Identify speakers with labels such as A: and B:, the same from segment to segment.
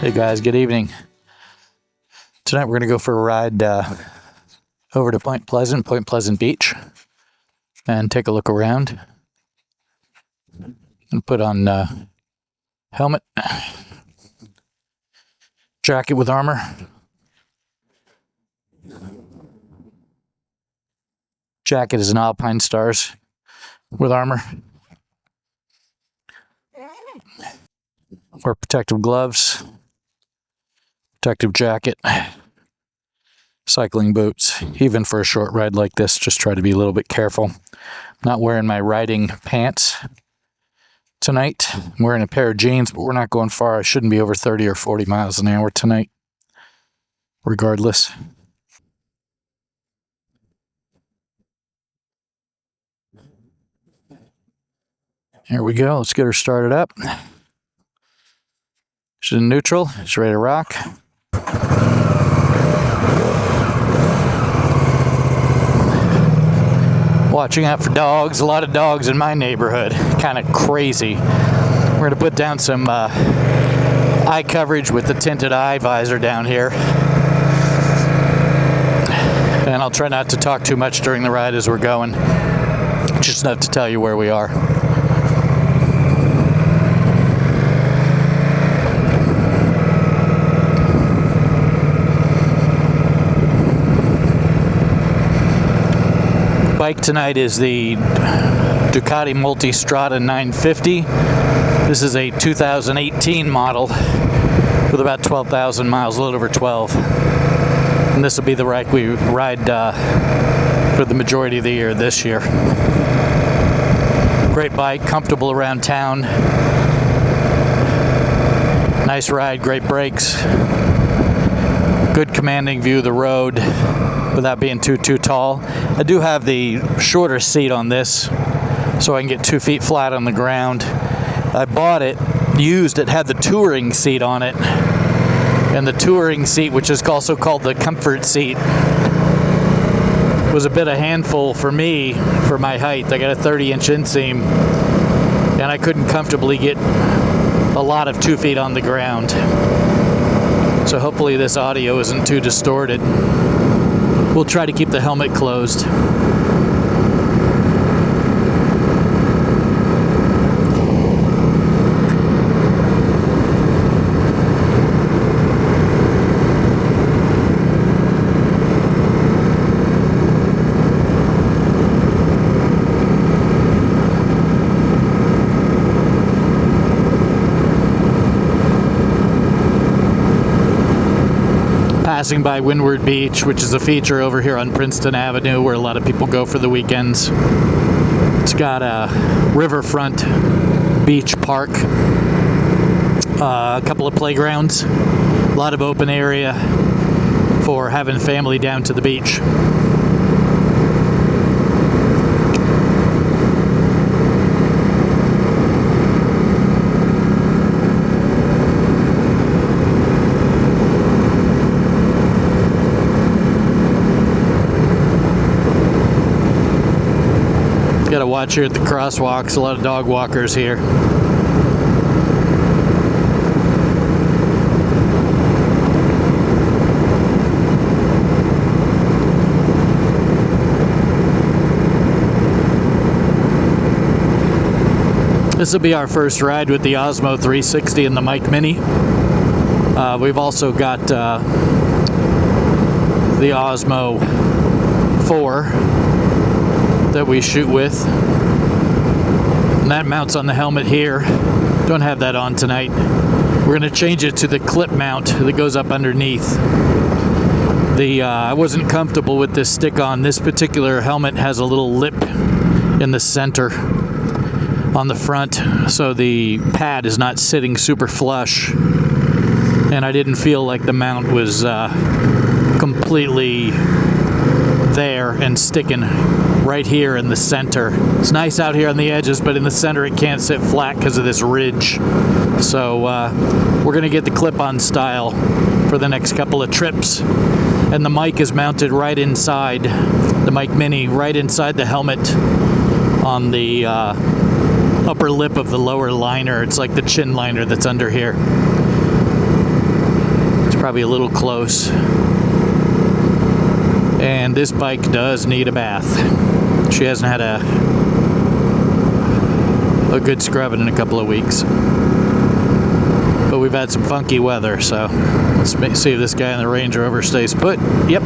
A: Hey guys, good evening. Tonight we're going to go for a ride over to Point Pleasant Beach, and take a look around and put on helmet, jacket with armor, jacket is an Alpine Stars with armor, wear protective gloves, protective jacket, cycling boots. Even for a short ride like this, just try to be a little bit careful. I'm not wearing my riding pants tonight. I'm wearing a pair of jeans, but we're not going far. I shouldn't be over 30 or 40 miles an hour tonight, regardless. Here we go. Let's get her started up. She's in neutral. She's ready to rock. Watching out for dogs. A lot of dogs in my neighborhood. Kind of crazy. We're going to put down some eye coverage with the tinted eye visor down here. And I'll try not to talk too much during the ride as we're going. Just enough to tell you where we are. Bike tonight is the Ducati Multistrada 950. This is a 2018 model with about 12,000 miles, a little over 12. And this will be the bike we ride for the majority of the year this year. Great bike, comfortable around town. Nice ride, great brakes. Good commanding view of the road without being too tall. I do have the shorter seat on this so I can get 2 feet flat on the ground. I bought it used. It had the touring seat on it, and the touring seat, which is also called the comfort seat, was a bit of a handful for me for my height. I got a 30-inch inseam, and I couldn't comfortably get a lot of 2 feet on the ground. So hopefully this audio isn't too distorted. We'll try to keep the helmet closed. Passing by Windward Beach, which is a feature over here on Princeton Avenue where a lot of people go for the weekends. It's got a riverfront beach park, a couple of playgrounds, a lot of open area for having family down to the beach. Got to watch here at the crosswalks, a lot of dog walkers here. This will be our first ride with the Osmo 360 and the Mic Mini. We've also got the Osmo 4 that we shoot with, and that mounts on the helmet here. Don't have that on tonight. We're going to change it to the clip mount that goes up underneath. I wasn't comfortable with this stick-on. This particular helmet has a little lip in the center on the front, so the pad is not sitting super flush, and I didn't feel like the mount was completely there and sticking right here in the center. It's nice out here on the edges, but in the center it can't sit flat because of this ridge. So we're going to get the clip-on style for the next couple of trips. And the mic is mounted right inside, the Mic Mini, right inside the helmet on the upper lip of the lower liner. It's like the chin liner that's under here. Probably a little close. And this bike does need a bath. She hasn't had a good scrubbing in a couple of weeks. But we've had some funky weather, so let's see if this guy in the Range Rover stays put. Yep.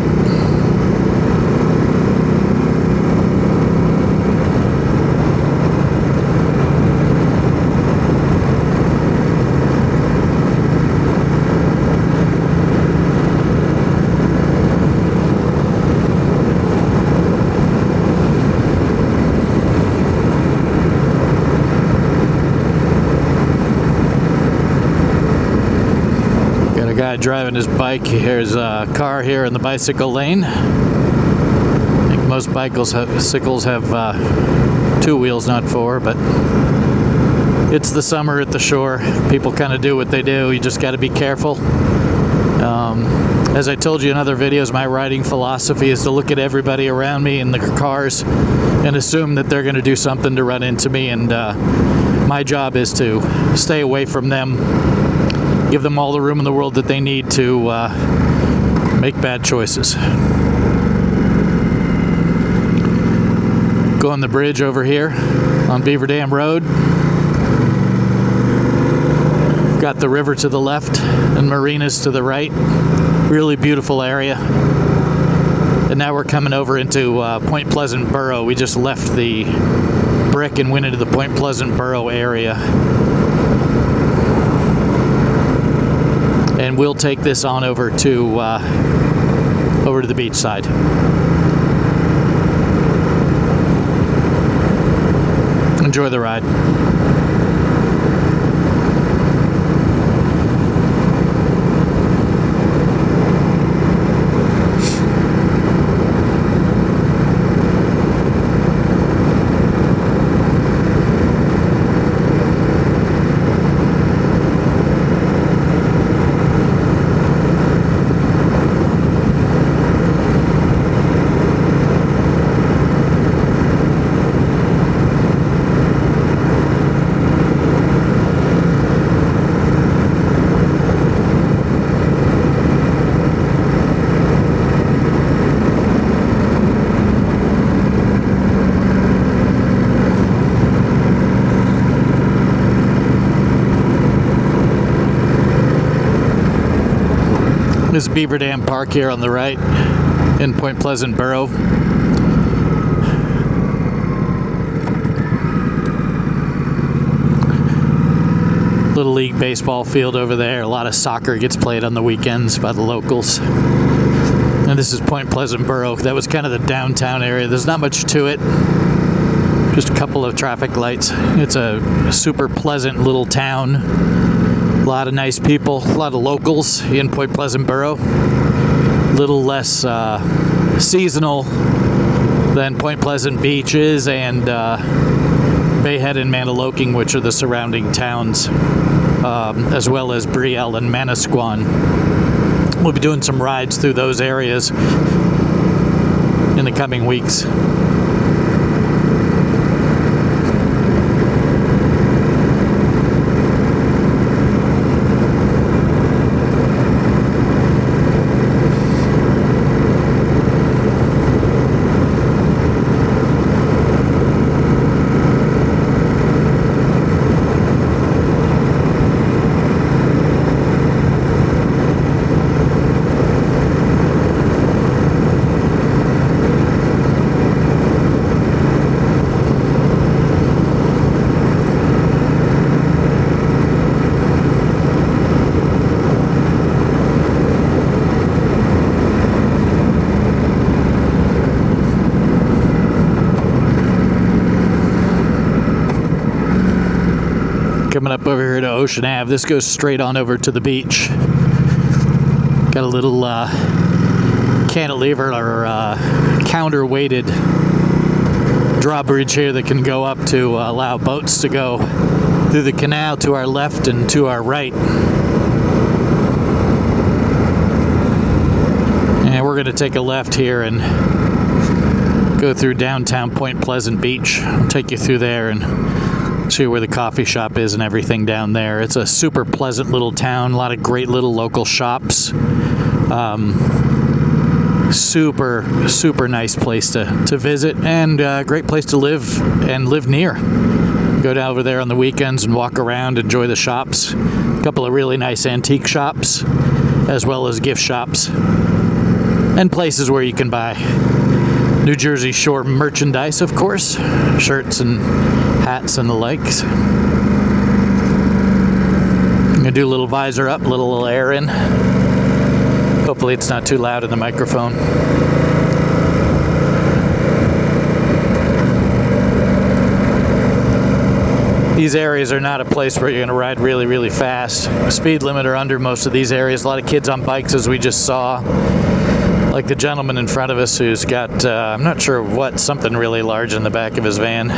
A: Guy driving his bike. Here's a car here in the bicycle lane. I think most bicycles have 2 wheels, not 4, but it's the summer at the shore. People kind of do what they do. You just got to be careful. As I told you in other videos, my riding philosophy is to look at everybody around me in the cars and assume that they're going to do something to run into me, and my job is to stay away from them. Give them all the room in the world that they need to make bad choices. Go on the bridge over here on Beaver Dam Road. Got the river to the left and marinas to the right. Really beautiful area. And now we're coming over into Point Pleasant Boro. We just left the brick and went into the Point Pleasant Boro area. And we'll take this on over to the beach side. Enjoy the ride. This is Beaver Dam Park here on the right in Point Pleasant Boro. Little League baseball field over there. A lot of soccer gets played on the weekends by the locals. And this is Point Pleasant Boro. That was kind of the downtown area. There's not much to it. Just a couple of traffic lights. It's a super pleasant little town. A lot of nice people, a lot of locals in Point Pleasant Boro. Little less seasonal than Point Pleasant Beach is, and Bayhead and Manahawkin, which are the surrounding towns, as well as Brielle and Manasquan. We'll be doing some rides through those areas in the coming weeks. Coming up over here to Ocean Ave. This goes straight on over to the beach. Got a little cantilever or counterweighted drawbridge here that can go up to allow boats to go through the canal to our left and to our right. And we're going to take a left here and go through downtown Point Pleasant Beach. I'll take you through there and See where the coffee shop is and everything down there. It's a super pleasant little town. A lot of great little local shops. Super nice place to visit, and a great place to live and live near. Go down over there on the weekends and walk around, enjoy the shops. A couple of really nice antique shops, as well as gift shops, and places where you can buy New Jersey Shore merchandise, of course, shirts and hats and the likes. I'm gonna do a little visor up, little air in. Hopefully it's not too loud in the microphone. These areas are not a place where you're going to ride really fast. Speed limit or under most of these areas. A lot of kids on bikes, as we just saw. Like the gentleman in front of us who's got, I'm not sure what, something really large in the back of his van.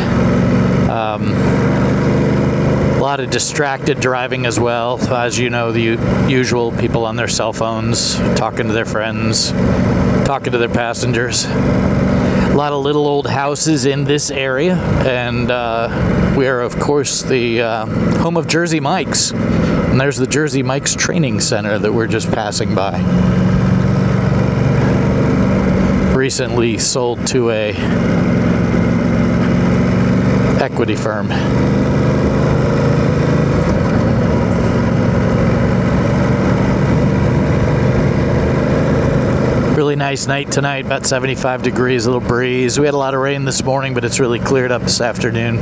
A: A lot of distracted driving as well. As you know, the usual people on their cell phones, talking to their friends, talking to their passengers. A lot of little old houses in this area, and we are, of course, the home of Jersey Mike's. And there's the Jersey Mike's Training Center that we're just passing by. Recently sold to a equity firm. Really nice night tonight, about 75 degrees, a little breeze. We had a lot of rain this morning, but it's really cleared up this afternoon.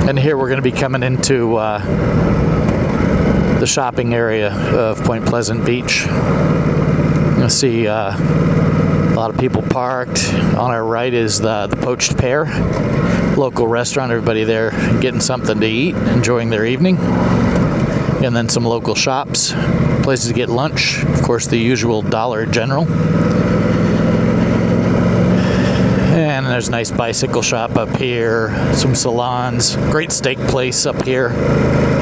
A: And here we're going to be coming into the shopping area of Point Pleasant Beach. You'll see a lot of people parked. On our right is the Poached Pear, local restaurant. Everybody there getting something to eat, enjoying their evening. And then some local shops, places to get lunch. Of course, the usual Dollar General. And there's a nice bicycle shop up here, some salons, great steak place up here,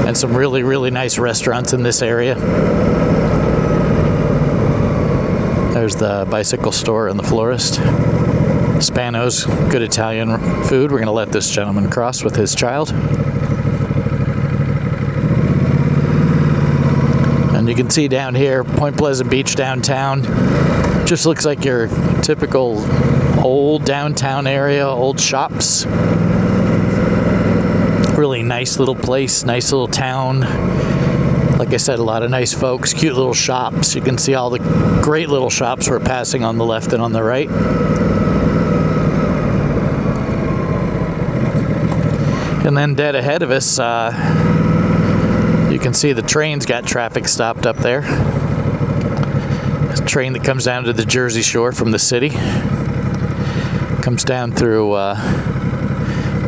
A: and some really nice restaurants in this area. There's the bicycle store and the florist. Spano's, good Italian food. We're going to let this gentleman cross with his child. And you can see down here, Point Pleasant Beach downtown. Just looks like your typical old downtown area, old shops. Really nice little place, nice little town. Like I said, a lot of nice folks, cute little shops. You can see all the great little shops we're passing on the left and on the right. And then dead ahead of us, you can see the train's got traffic stopped up there. It's a train that comes down to the Jersey Shore from the city. Comes down through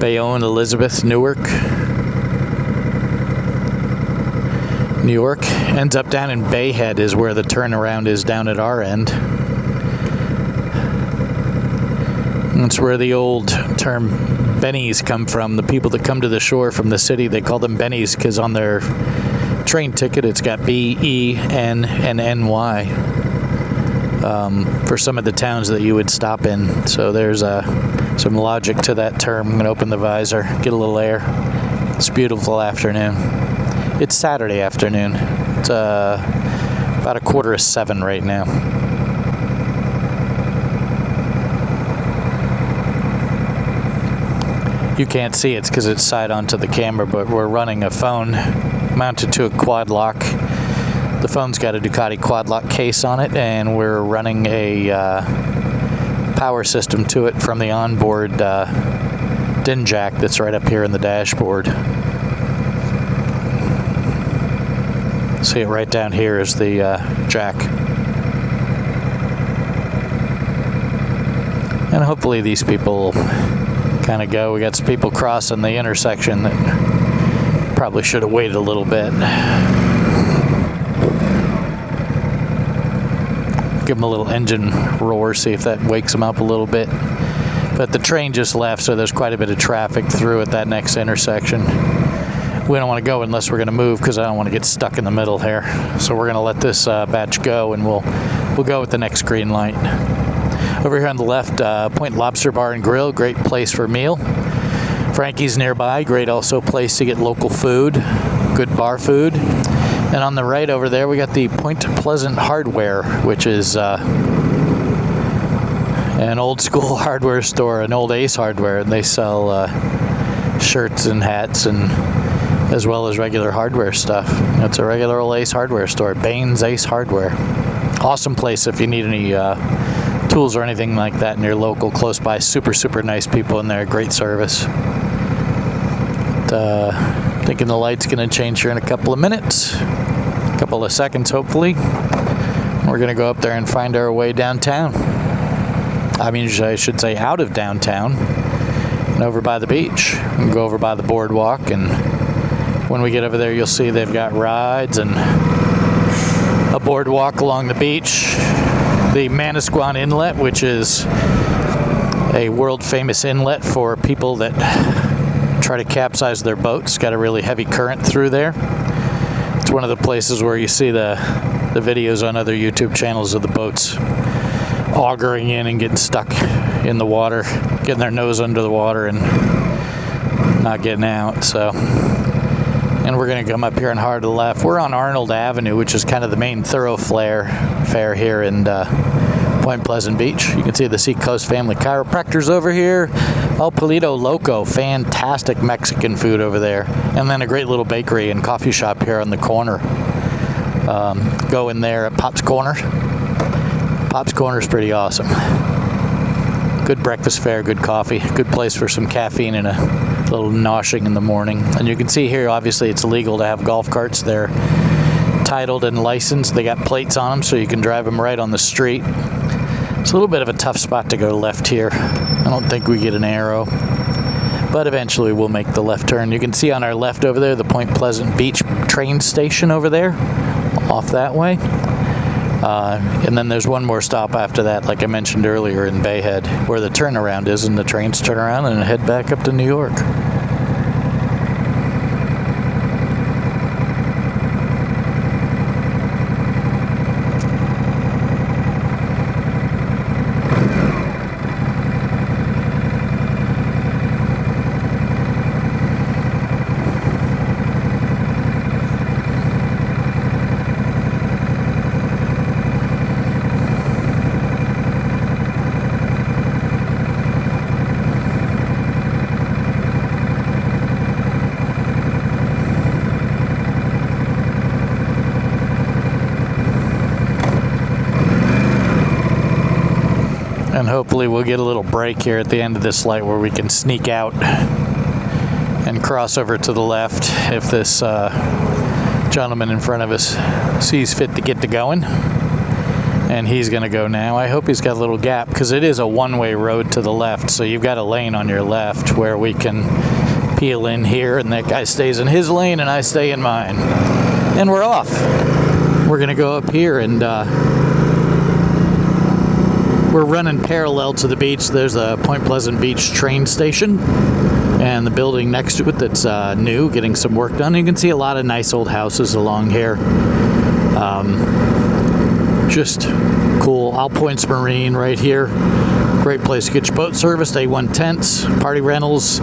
A: Bayonne, Elizabeth, Newark. New York. Ends up down in Bayhead is where the turnaround is down at our end. That's where the old term bennies come from. The people that come to the shore from the city, they call them bennies because on their train ticket it's got B-E-N and N-Y for some of the towns that you would stop in. So there's some logic to that term. I'm going to open the visor, get a little air. It's a beautiful afternoon. It's Saturday afternoon. It's about 6:45 right now. You can't see it because it's side onto the camera, but we're running a phone mounted to a quad lock. The phone's got a Ducati quad lock case on it, and we're running a power system to it from the onboard DIN jack that's right up here in the dashboard. See it right down here is the jack. And hopefully these people kind of go. We got some people crossing the intersection that probably should have waited a little bit. Give them a little engine roar, see if that wakes them up a little bit. But the train just left, so there's quite a bit of traffic through at that next intersection. We don't want to go unless we're going to move because I don't want to get stuck in the middle here. So we're going to let this batch go, and we'll go with the next green light. Over here on the left, Point Lobster Bar and Grill, great place for a meal. Frankie's nearby, great also place to get local food, good bar food. And on the right over there, we got the Point Pleasant Hardware, which is an old school hardware store, an old Ace Hardware, and they sell shirts and hats and as well as regular hardware stuff. It's a regular old Ace Hardware store, Baines Ace Hardware. Awesome place if you need any tools or anything like that in your local close by. Super, super nice people in there, great service. Thinking the light's gonna change here in a couple of minutes, a couple of seconds hopefully. We're gonna go up there and find our way downtown. I mean, I should say out of downtown and over by the beach. We can go over by the boardwalk, and when we get over there, you'll see they've got rides and a boardwalk along the beach. The Manasquan Inlet, which is a world famous inlet for people that try to capsize their boats. Got a really heavy current through there. It's one of the places where you see the videos on other YouTube channels of the boats augering in and getting stuck in the water, getting their nose under the water and not getting out. So, and we're gonna come up here and hard to the left. We're on Arnold Avenue, which is kind of the main thoroughfare here in Point Pleasant Beach. You can see the Seacoast Family Chiropractors over here. El Polito Loco, fantastic Mexican food over there. And then a great little bakery and coffee shop here on the corner. Go in there at Pop's Corner. Pop's Corner is pretty awesome. Good breakfast fare, good coffee, good place for some caffeine and a little noshing in the morning. And you can see here, obviously it's legal to have golf carts. They're titled and licensed. They got plates on them so you can drive them right on the street. It's a little bit of a tough spot to go left here. I don't think we get an arrow, but eventually we'll make the left turn. You can see on our left over there the Point Pleasant Beach train station over there, off that way. And then there's one more stop after that, like I mentioned earlier, in Bayhead, where the turnaround is, and the trains turn around and head back up to New York. And hopefully we'll get a little break here at the end of this light where we can sneak out and cross over to the left if this gentleman in front of us sees fit to get to going. And he's going to go now. I hope he's got a little gap because it is a one-way road to the left. So you've got a lane on your left where we can peel in here, and that guy stays in his lane and I stay in mine. And we're off. We're going to go up here and we're running parallel to the beach. There's a Point Pleasant Beach train station and the building next to it that's new, getting some work done. You can see a lot of nice old houses along here. Just cool. All Points Marine right here. Great place to get your boat serviced. A1 tents, party rentals.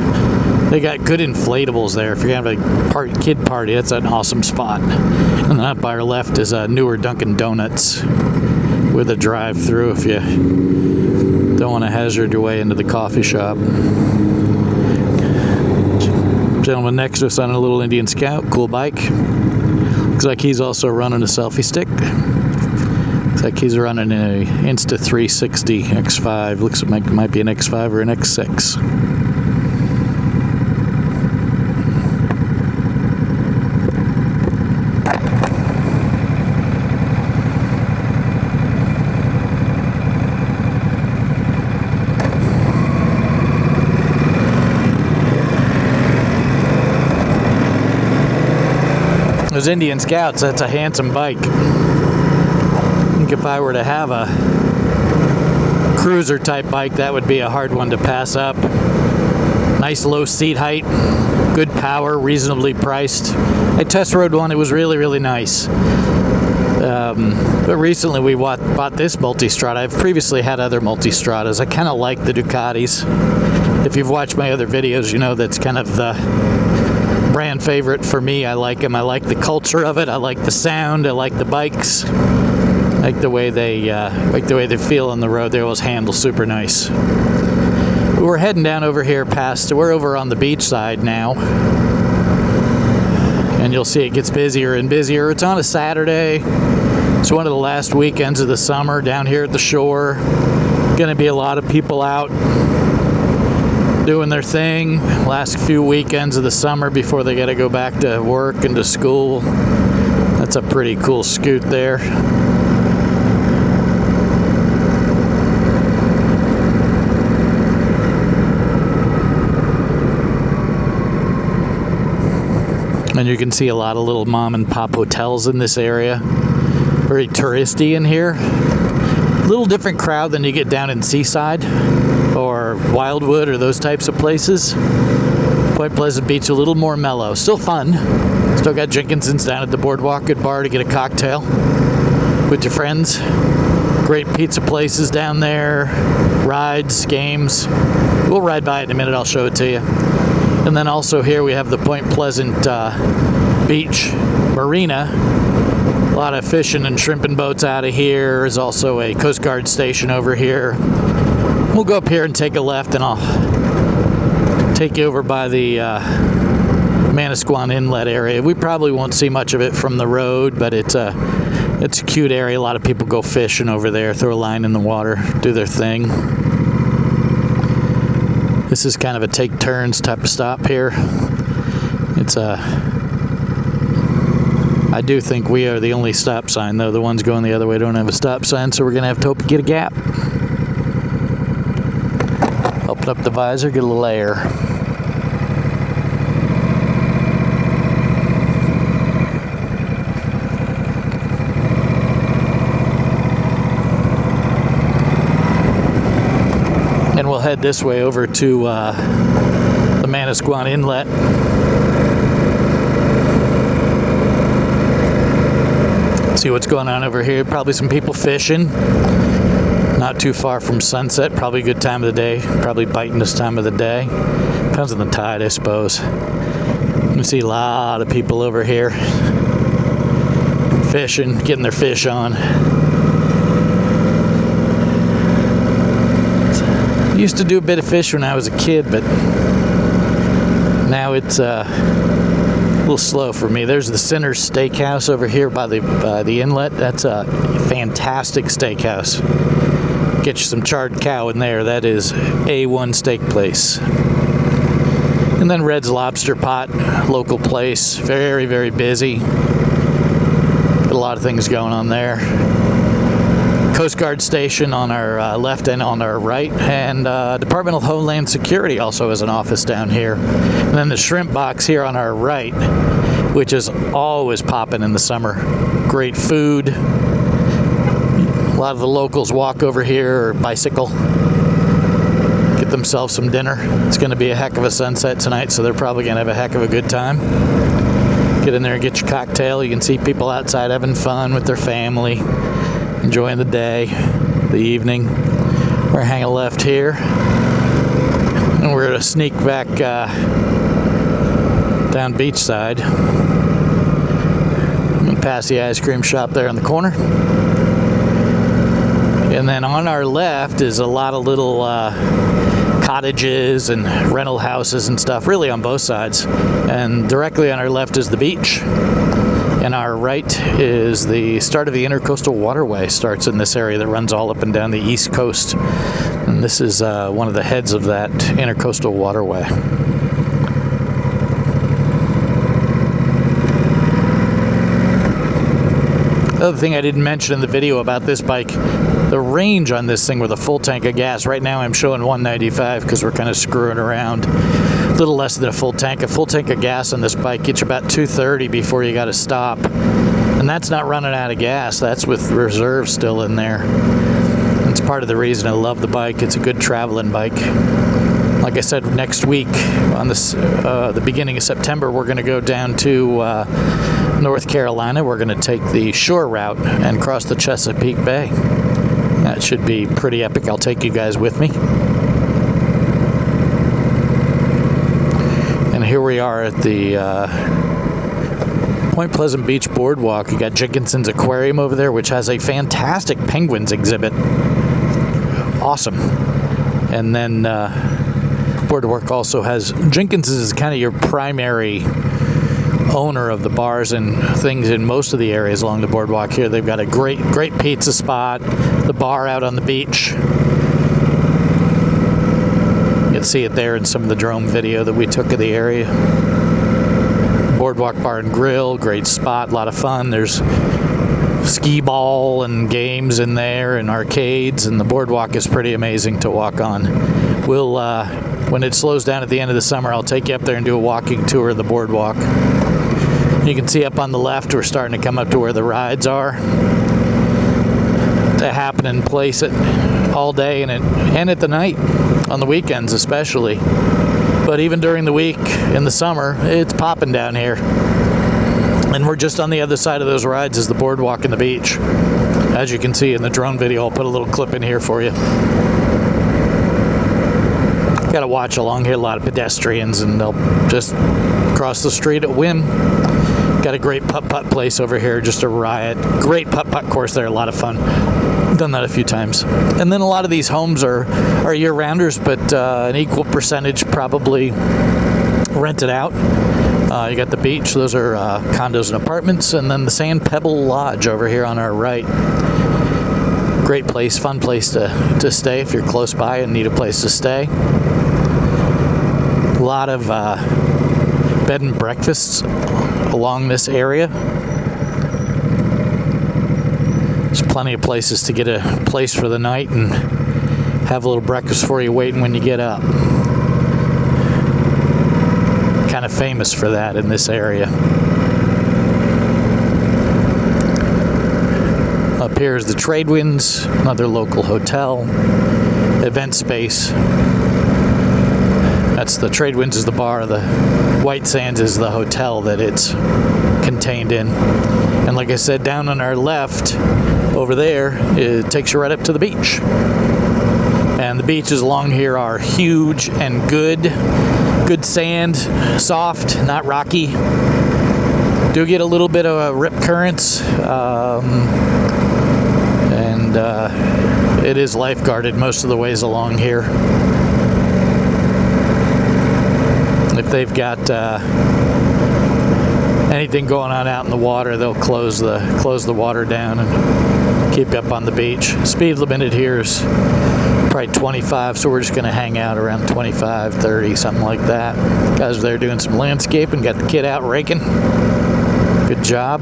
A: They got good inflatables there. If you're going to have a kid party, that's an awesome spot. And then up by our left is a newer Dunkin' Donuts with a drive-through if you don't want to hazard your way into the coffee shop. Gentleman next to us on a little Indian Scout, cool bike. Looks like he's also running a selfie stick. Looks like he's running an Insta360 X5. Looks like it might be an X5 or an X6. Those Indian Scouts, that's a handsome bike. I think if I were to have a cruiser type bike, that would be a hard one to pass up. Nice low seat height, good power, reasonably priced. I test rode one, it was really, really nice. But recently we bought this Multistrada. I've previously had other Multistradas. I kind of like the Ducatis. If you've watched my other videos, you know that's kind of the brand favorite for me. I like them. I like the culture of it. I like the sound. I like the bikes. I like the way they feel on the road. They always handle super nice. We're heading down over here we're over on the beach side now. And you'll see it gets busier and busier. It's on a Saturday. It's one of the last weekends of the summer down here at the shore. Gonna be a lot of people out doing their thing. Last few weekends of the summer before they gotta go back to work and to school. That's a pretty cool scoot there. And you can see a lot of little mom and pop hotels in this area. Very touristy in here. A little different crowd than you get down in Seaside or Wildwood or those types of places. Point Pleasant Beach, a little more mellow. Still fun. Still got Jenkinson's down at the Boardwalk, good bar to get a cocktail with your friends. Great pizza places down there. Rides, games. We'll ride by it in a minute. I'll show it to you. And then also here we have the Point Pleasant Beach Marina. A lot of fishing and shrimping boats out of here. There's also a Coast Guard station over here. We'll go up here and take a left, and I'll take you over by the Manasquan Inlet area. We probably won't see much of it from the road, but it's a cute area. A lot of people go fishing over there, throw a line in the water, do their thing. This is kind of a take turns type of stop here. I do think we are the only stop sign, though. The ones going the other way don't have a stop sign, so we're going to have to get a gap. Open up the visor, get a little air. And we'll head this way over to the Manasquan Inlet. See what's going on over here. Probably some people fishing. Not too far from sunset. Probably a good time of the day. Probably biting this time of the day. Depends on the tide, I suppose. You see a lot of people over here fishing, getting their fish on. Used to do a bit of fish when I was a kid, but now it's a little slow for me. There's the Sinner's Steakhouse over here by the inlet. That's a fantastic steakhouse. Get you some charred cow in there. That is A1 steak place. And then Red's Lobster Pot, local place. Very, very busy. Got a lot of things going on there. Coast Guard station on our left and on our right, and Department of Homeland Security also has an office down here. And then the shrimp box here on our right, which is always popping in the summer. Great food. A lot of the locals walk over here or bicycle, get themselves some dinner. It's going to be a heck of a sunset tonight, so they're probably going to have a heck of a good time. Get in there and get your cocktail. You can see people outside having fun with their family, enjoying the day, the evening. We're hanging left here, and we're going to sneak back down beachside and pass the ice cream shop there in the corner. And then on our left is a lot of little cottages and rental houses and stuff, really on both sides. And directly on our left is the beach. And our right is the start of the Intercoastal Waterway. Starts in this area that runs all up and down the East Coast. And this is one of the heads of that Intercoastal Waterway. The other thing I didn't mention in the video about this bike, the range on this thing with a full tank of gas. Right now I'm showing 195 because we're kind of screwing around. A little less than a full tank. A full tank of gas on this bike gets you about 230 before you got to stop. And that's not running out of gas. That's with reserve still in there. It's part of the reason I love the bike. It's a good traveling bike. like I said, next week on this the beginning of September, we're going to go down to North Carolina. We're going to take the shore route and cross the Chesapeake Bay. That should be pretty epic. I'll take you guys with me. And here we are at the Point Pleasant Beach Boardwalk. You got Jenkinson's Aquarium over there, which has a fantastic penguins exhibit. Awesome. And then Boardwalk also has Jenkinson's is kind of your primary owner of the bars and things in most of the areas along the boardwalk here. They've got a great pizza spot, the bar out on the beach. You can see it there in some of the drone video that we took of the area. Boardwalk Bar and Grill, great spot, a lot of fun. There's skee ball and games in there and arcades, and the boardwalk is pretty amazing to walk on. We'll when it slows down at the end of the summer, I'll take you up there and do a walking tour of the boardwalk. You can see up on the left, we're starting to come up to where the rides are. They happen in place all day and at the night, on the weekends especially. But even during the week in the summer, it's popping down here. And we're just on the other side of those rides is the boardwalk and the beach. As you can see in the drone video, I'll put a little clip in here for you. Got to watch along here, a lot of pedestrians, and they'll just cross the street at whim. Got a great putt-putt place over here, just a riot. Great putt-putt course there, a lot of fun. Done that a few times. And then a lot of these homes are year-rounders, but an equal percentage probably rented out. You got the beach, those are condos and apartments, and then the Sand Pebble Lodge over here on our right. Great place, fun place to stay if you're close by and need a place to stay. A lot of bed and breakfasts along this area. There's plenty of places to get a place for the night and have a little breakfast for you waiting when you get up. Kind of famous for that in this area. Up here is the Tradewinds, another local hotel, event space. That's the Tradewinds is the bar, the White Sands is the hotel that it's contained in. And like I said, down on our left over there, it takes you right up to the beach. And the beaches along here are huge and good sand, soft, not rocky. Do get a little bit of rip currents, and it is lifeguarded most of the ways along here. If they've got anything going on out in the water, they'll close the water down and keep you up on the beach. Speed limited here is probably 25, so we're just going to hang out around 25, 30, something like that. Guys are there doing some landscaping, got the kid out raking. Good job.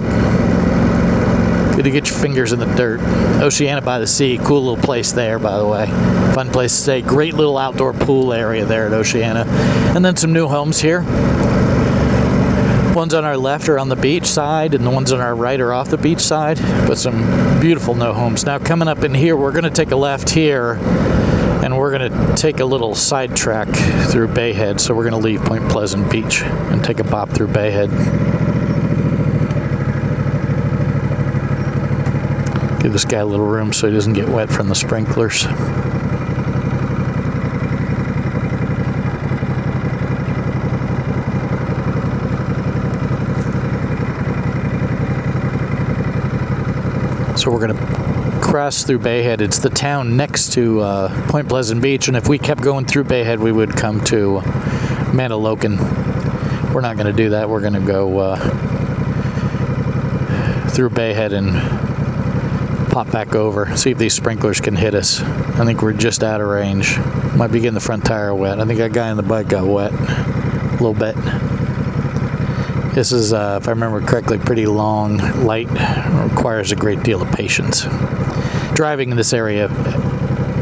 A: Good to get your fingers in the dirt. Oceana by the Sea, cool little place there, by the way. Fun place to stay. Great little outdoor pool area there at Oceana. And then some new homes here. Ones on our left are on the beach side, and the ones on our right are off the beach side. But some beautiful new homes. Now coming up in here, we're going to take a left here, and we're going to take a little sidetrack through Bayhead. So we're going to leave Point Pleasant Beach and take a bop through Bayhead. Give this guy a little room so he doesn't get wet from the sprinklers. So we're going to cross through Bayhead. It's the town next to Point Pleasant Beach, and if we kept going through Bayhead, we would come to Manahawkin. We're not going to do that. We're going to go through Bayhead and pop back over, see if these sprinklers can hit us. I think we're just out of range. Might be getting the front tire wet. I think that guy on the bike got wet a little bit. This is, if I remember correctly, pretty long, light, requires a great deal of patience. Driving in this area,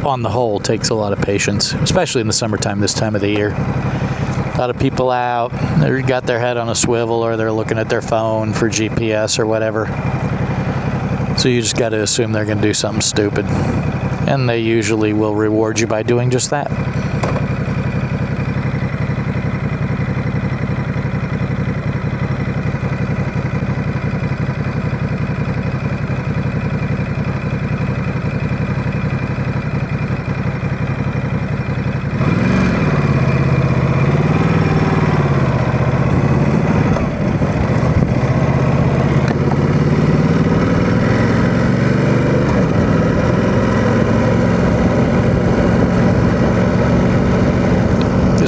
A: on the whole, takes a lot of patience, especially in the summertime, this time of the year. A lot of people out, they've got their head on a swivel, or they're looking at their phone for GPS or whatever. So you just got to assume they're going to do something stupid. And they usually will reward you by doing just that.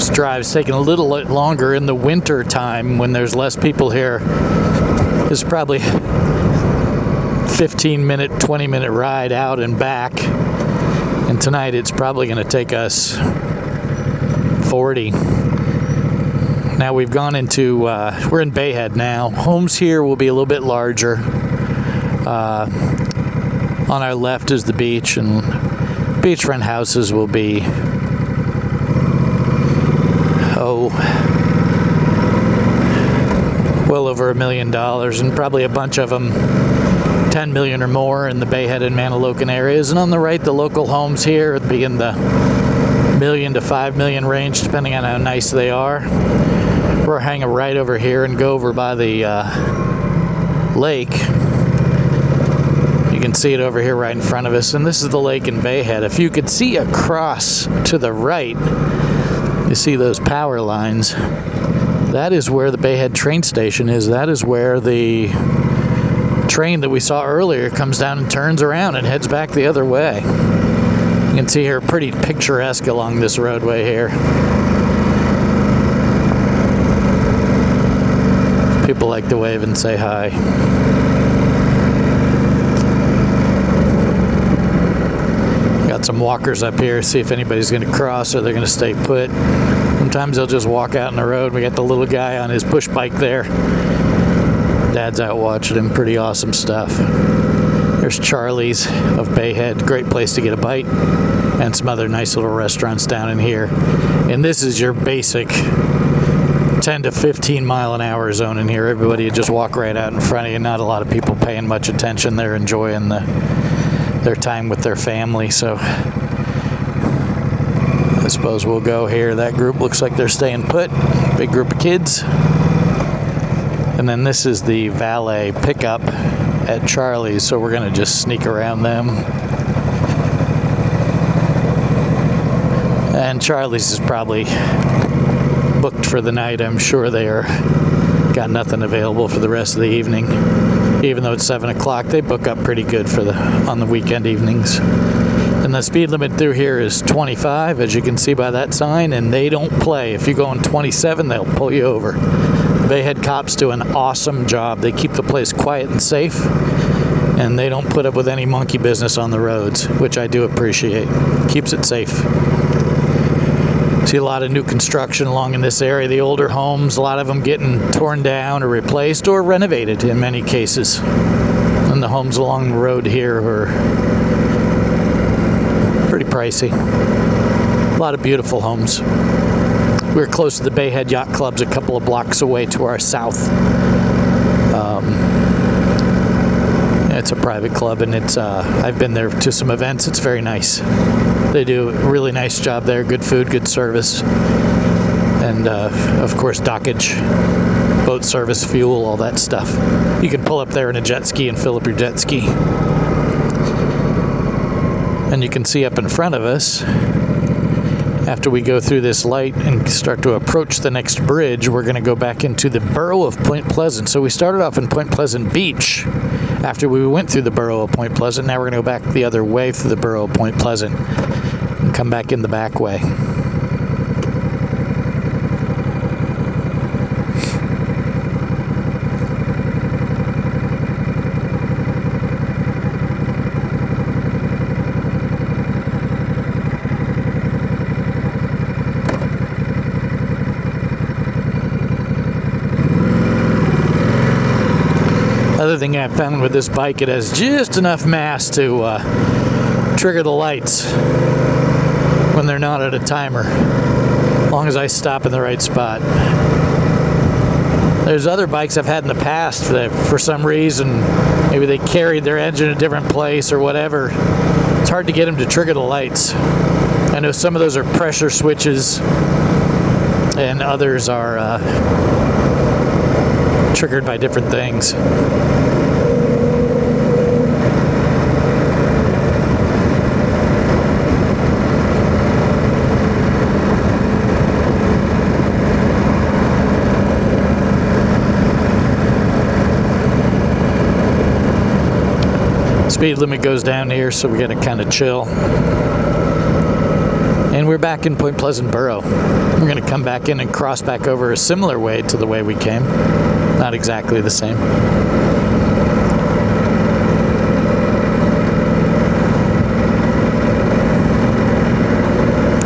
A: This drive's taking a little longer in the winter time when there's less people here. It's probably 15-minute, 20-minute ride out and back. And tonight it's probably going to take us 40. Now we've gone into, we're in Bayhead now. Homes here will be a little bit larger. On our left is the beach, and beachfront houses will be, well over $1 million, and probably a bunch of them 10 million or more in the Bayhead and Manahawkin areas. And on the right, the local homes here would be in the $1 million to $5 million range, depending on how nice they are. We're hanging right over here and go over by the lake. You can see it over here right in front of us, and this is the lake in Bayhead. If you could see across to the right, you see those power lines. That is where the Bayhead train station is. That is where the train that we saw earlier comes down and turns around and heads back the other way. You can see here, pretty picturesque along this roadway here. People like to wave and say hi. Got some walkers up here, see if anybody's going to cross or they're going to stay put. Sometimes they'll just walk out in the road. We got the little guy on his push bike there. Dad's out watching him. Pretty awesome stuff. There's Charlie's of Bayhead. Great place to get a bite. And some other nice little restaurants down in here. And this is your basic 10 to 15 mile an hour zone in here. Everybody would just walk right out in front of you. Not a lot of people paying much attention. They're enjoying their time with their family. So I suppose we'll go here. That group looks like they're staying put. Big group of kids. And then this is the valet pickup at Charlie's, so we're going to just sneak around them. And Charlie's is probably booked for the night. I'm sure they are got nothing available for the rest of the evening. Even though it's 7 o'clock, they book up pretty good for on the weekend evenings. And the speed limit through here is 25, as you can see by that sign, and they don't play. If you go on 27, they'll pull you over. Bayhead cops do an awesome job. They keep the place quiet and safe, and they don't put up with any monkey business on the roads, which I do appreciate. Keeps it safe. See a lot of new construction along in this area. The older homes, a lot of them getting torn down or replaced or renovated in many cases. And the homes along the road here are pretty pricey. A lot of beautiful homes. We're close to the Bayhead Yacht Club's a couple of blocks away to our south. It's a private club, and it's I've been there to some events. It's very nice. They do a really nice job there. Good food, good service, and of course dockage, boat service, fuel, all that stuff. You can pull up there in a jet ski and fill up your jet ski. And you can see up in front of us, after we go through this light and start to approach the next bridge, we're going to go back into the borough of Point Pleasant. So we started off in Point Pleasant Beach after we went through the borough of Point Pleasant. Now we're going to go back the other way through the borough of Point Pleasant and come back in the back way. Other thing I found with this bike, it has just enough mass to trigger the lights when they're not at a timer, as long as I stop in the right spot. There's other bikes I've had in the past that for some reason, maybe they carried their engine in a different place or whatever. It's hard to get them to trigger the lights. I know some of those are pressure switches and others are triggered by different things. Speed limit goes down here, so we got to kind of chill. And we we're back in Point Pleasant Boro. We're going to come back in and cross back over a similar way to the way we came. Not exactly the same.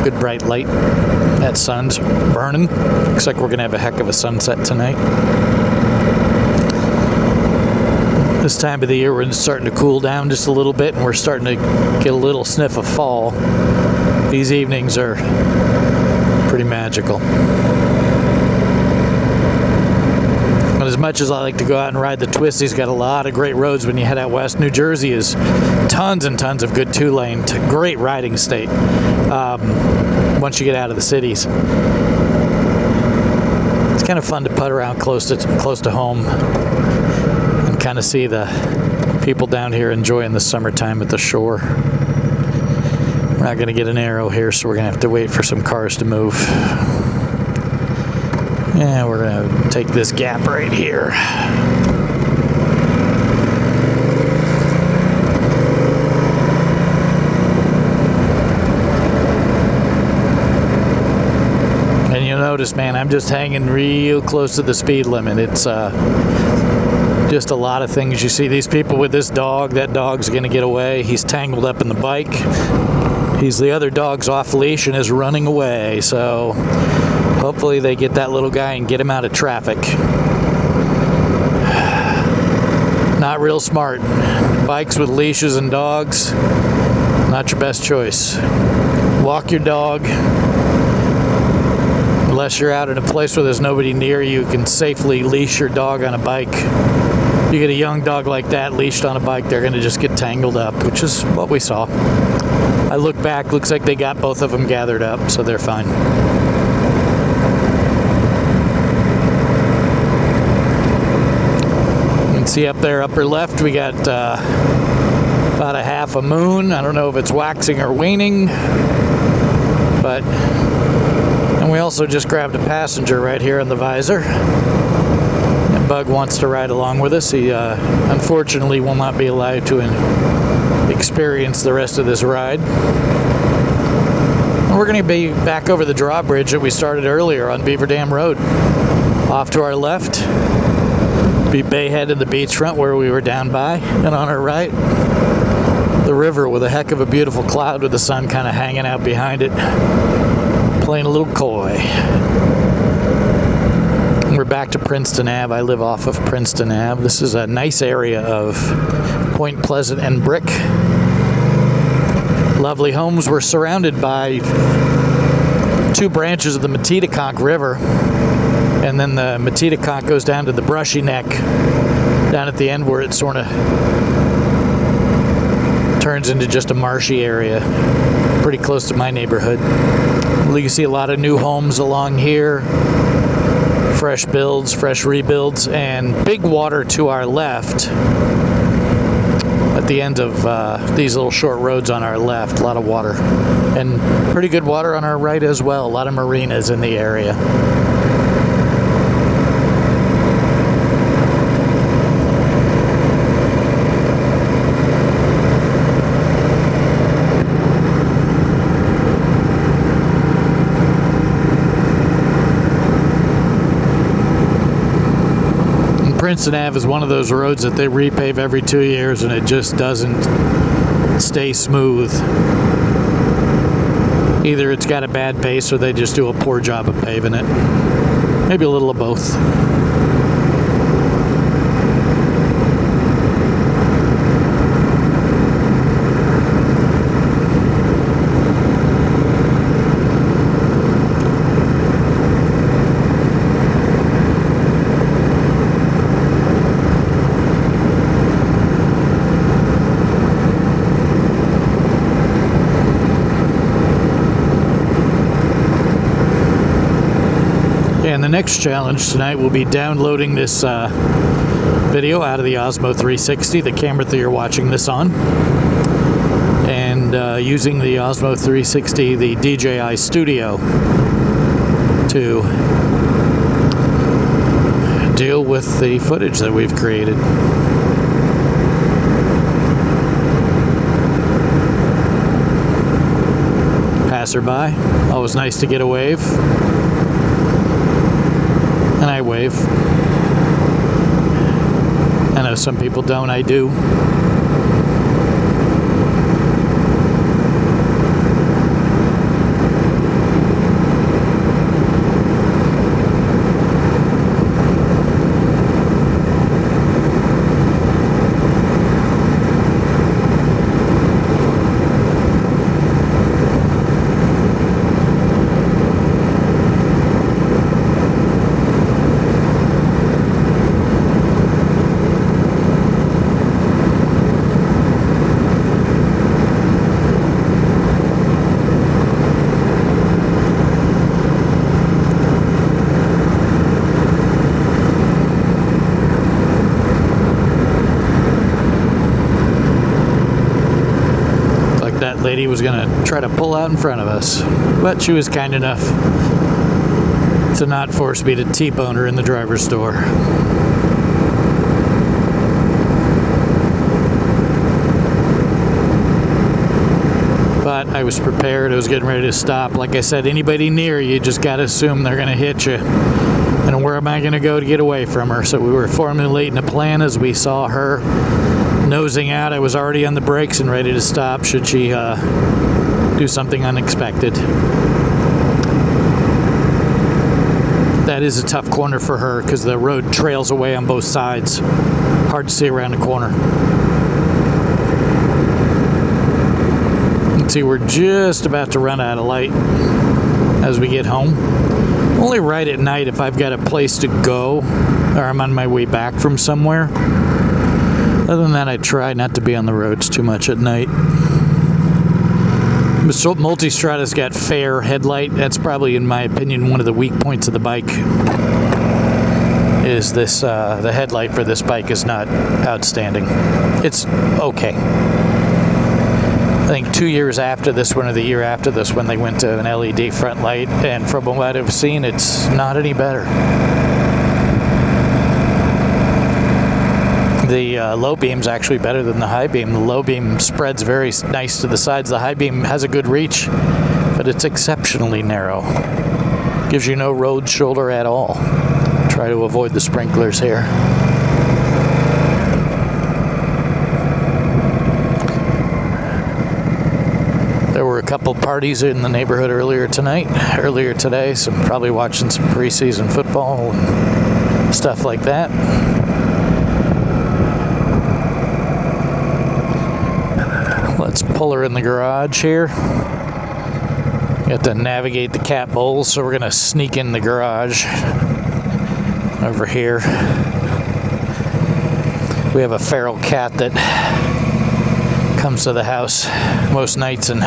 A: Good bright light. That sun's burning. Looks like we're going to have a heck of a sunset tonight. This time of the year, we're starting to cool down just a little bit, and we're starting to get a little sniff of fall. These evenings are pretty magical. But as much as I like to go out and ride the twisties, got a lot of great roads when you head out west. New Jersey is tons and tons of good two-lane, great riding state. Once you get out of the cities, it's kind of fun to putt around close to home and kind of see the people down here enjoying the summertime at the shore. We're not going to get an arrow here, so we're going to have to wait for some cars to move. Yeah, we're going to take this gap right here. And you'll notice, man, I'm just hanging real close to the speed limit. It's just a lot of things. You see these people with this dog, that dog's going to get away. He's tangled up in the bike. The other dog's off leash and is running away, so hopefully they get that little guy and get him out of traffic. Not real smart. Bikes with leashes and dogs, not your best choice. Walk your dog. Unless you're out in a place where there's nobody near you, can safely leash your dog on a bike. You get a young dog like that leashed on a bike, they're going to just get tangled up, which is what we saw. I look back, looks like they got both of them gathered up, so they're fine. You can see up there, upper left, we got about a half a moon. I don't know if it's waxing or waning, but... And we also just grabbed a passenger right here in the visor. And Bug wants to ride along with us. He unfortunately will not be allowed to experience the rest of this ride. And we're going to be back over the drawbridge that we started earlier on Beaver Dam Road. Off to our left, be Bayhead and the beachfront where we were down by. And on our right, the river with a heck of a beautiful cloud with the sun kind of hanging out behind it, playing a little coy. We're back to Princeton Ave. I live off of Princeton Ave. This is a nice area of Point Pleasant and Brick. Lovely homes. We're surrounded by two branches of the Metedeconk River, and then the Metedeconk goes down to the Brushy Neck down at the end where it sort of turns into just a marshy area pretty close to my neighborhood. You can see a lot of new homes along here, fresh builds, fresh rebuilds, and big water to our left at the end of these little short roads on our left. A lot of water, and pretty good water on our right as well. A lot of marinas in the area. Princeton Ave is one of those roads that they repave every 2 years and it just doesn't stay smooth. Either it's got a bad base or they just do a poor job of paving it. Maybe a little of both. And the next challenge tonight will be downloading this video out of the Osmo 360, the camera that you're watching this on, and using the Osmo 360, the DJI Studio, to deal with the footage that we've created. passerby. Always nice to get a wave. And I wave. I know some people don't, I do. That lady was gonna try to pull out in front of us, but she was kind enough to not force me to T-bone her in the driver's door. But I was prepared. I was getting ready to stop. Like I said, anybody near you just gotta assume they're gonna hit you. And where am I gonna go to get away from her? So we were formulating a plan as we saw her nosing out. I was already on the brakes and ready to stop should she do something unexpected. That is a tough corner for her because the road trails away on both sides. Hard to see around the corner. You can see we're just about to run out of light as we get home. Only right at night if I've got a place to go or I'm on my way back from somewhere. Other than that, I try not to be on the roads too much at night. Multistrada's got fair headlight. That's probably, in my opinion, one of the weak points of the bike. Is this the headlight for this bike is not outstanding. It's okay. I think 2 years after this one or the year after this one, they went to an LED front light, and from what I've seen, it's not any better. The low beam's actually better than the high beam. The low beam spreads very nice to the sides. The high beam has a good reach, but it's exceptionally narrow. Gives you no road shoulder at all. Try to avoid the sprinklers here. There were a couple parties in the neighborhood earlier today, so I'm probably watching some preseason football and stuff like that. Let's pull her in the garage here. You have to navigate the cat bowls, so we're gonna sneak in the garage over here. We have a feral cat that comes to the house most nights and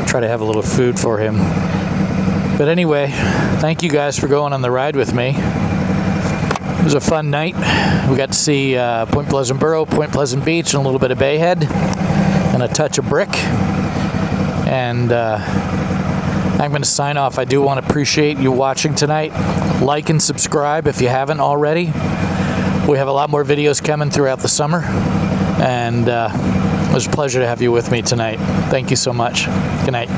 A: try to have a little food for him. But anyway, thank you guys for going on the ride with me. It was a fun night. We got to see Point Pleasant Boro, Point Pleasant Beach, and a little bit of Bayhead, and a touch of Brick. And I'm going to sign off. I do want to appreciate you watching tonight. Like and subscribe if you haven't already. We have a lot more videos coming throughout the summer. And it was a pleasure to have you with me tonight. Thank you so much. Good night.